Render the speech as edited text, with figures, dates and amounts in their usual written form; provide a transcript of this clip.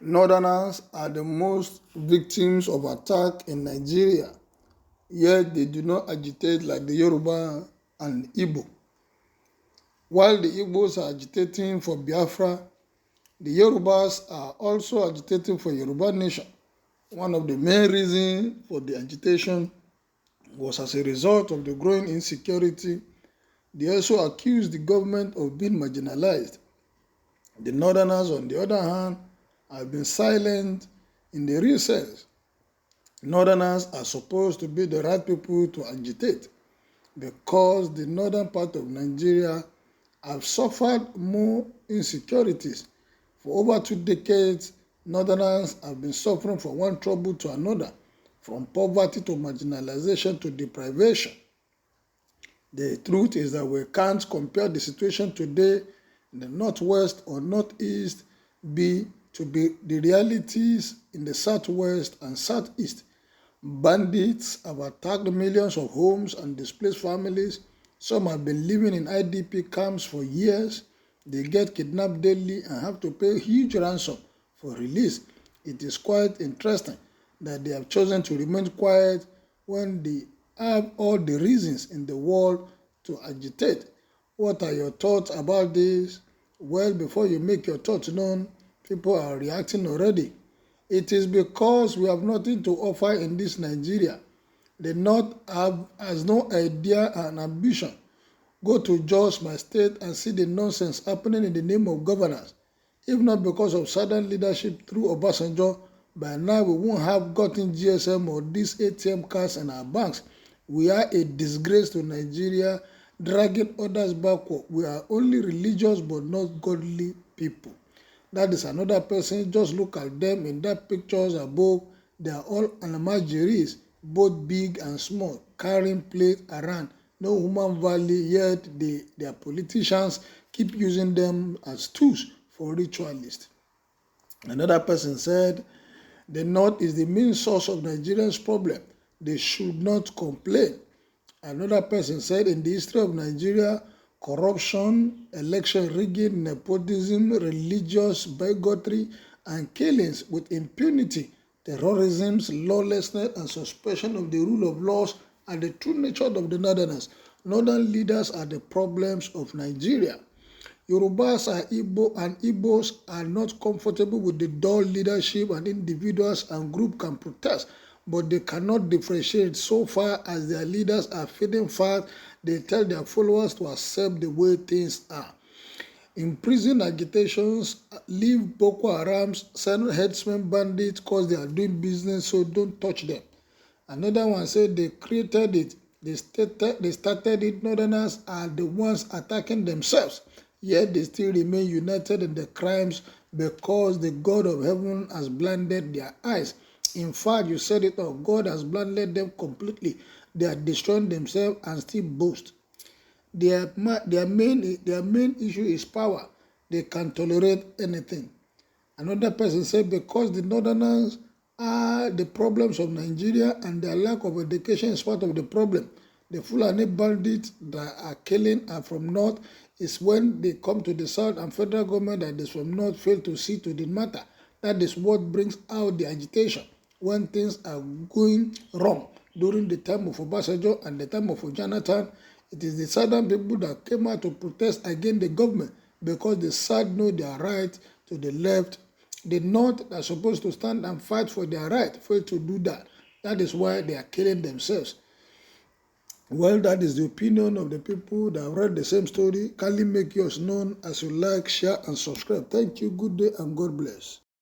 Northerners are the most victims of attack in Nigeria, yet they do not agitate like the Yoruba and Igbo. While the Igbos are agitating for Biafra, the Yorubas are also agitating for Yoruba nation. One of the main reasons for the agitation was as a result of the growing insecurity. They also accused the government of being marginalized. The Northerners, on the other hand, have been silent in the real sense. Northerners are supposed to be the right people to agitate because the northern part of Nigeria have suffered more insecurities. For over 2 decades, Northerners have been suffering from one trouble to another, from poverty to marginalization to deprivation. The truth is that we can't compare the situation today in the northwest or northeast to be the realities in the southwest and southeast. Bandits have attacked millions of homes and displaced families. Some have been living in IDP camps for years. They get kidnapped daily and have to pay huge ransom for release. It is quite interesting that they have chosen to remain quiet when they have all the reasons in the world to agitate. What are your thoughts about this? Well, before you make your thoughts known, people are reacting already. It is because we have nothing to offer in this Nigeria. The North has no idea and ambition. Go to Jos, my state, and see the nonsense happening in the name of governance. If not because of Southern leadership through Obasanjo, by now we won't have gotten GSM or these ATM cards in our banks. We are a disgrace to Nigeria, dragging others backward. We are only religious but not godly people. That is another person. Just look at them in that pictures above. They are all Almajiris, both big and small, carrying plates around. No human value, yet their politicians keep using them as tools for ritualists. Another person said, the North is the main source of Nigerians' problem. They should not complain. Another person said, in the history of Nigeria, corruption, election rigging, nepotism, religious bigotry, and killings with impunity, terrorism, lawlessness, and suspension of the rule of laws are the true nature of the Northerners. Northern leaders are the problems of Nigeria. Yorubas are Igbo, and Igbos are not comfortable with the dull leadership, and individuals and groups can protest, but they cannot differentiate. So far as their leaders are feeding fast, they tell their followers to accept the way things are. In prison agitations, leave Boko Haram, send headsmen bandits because they are doing business, so don't touch them. Another one said they created it. They started it. Northerners are the ones attacking themselves, yet they still remain united in the crimes because the God of heaven has blinded their eyes. In fact, you said it all. God has blinded them completely. They are destroying themselves and still boast. Their main issue is power. They can tolerate anything. Another person said because the Northerners are the problems of Nigeria and their lack of education is part of the problem. The Fulani bandits that are killing are from North. Is when they come to the South and federal government that is from North fail to see to the matter. That is what brings out the agitation when things are going wrong. During the time of Obasanjo and the time of Jonathan, it is the Southern people that came out to protest against the government because the South know their right to the left. The North are supposed to stand and fight for their right, fail to do that. That is why they are killing themselves. Well, that is the opinion of the people that have read the same story. Kindly make yours known as you like, share, and subscribe. Thank you, good day, and God bless.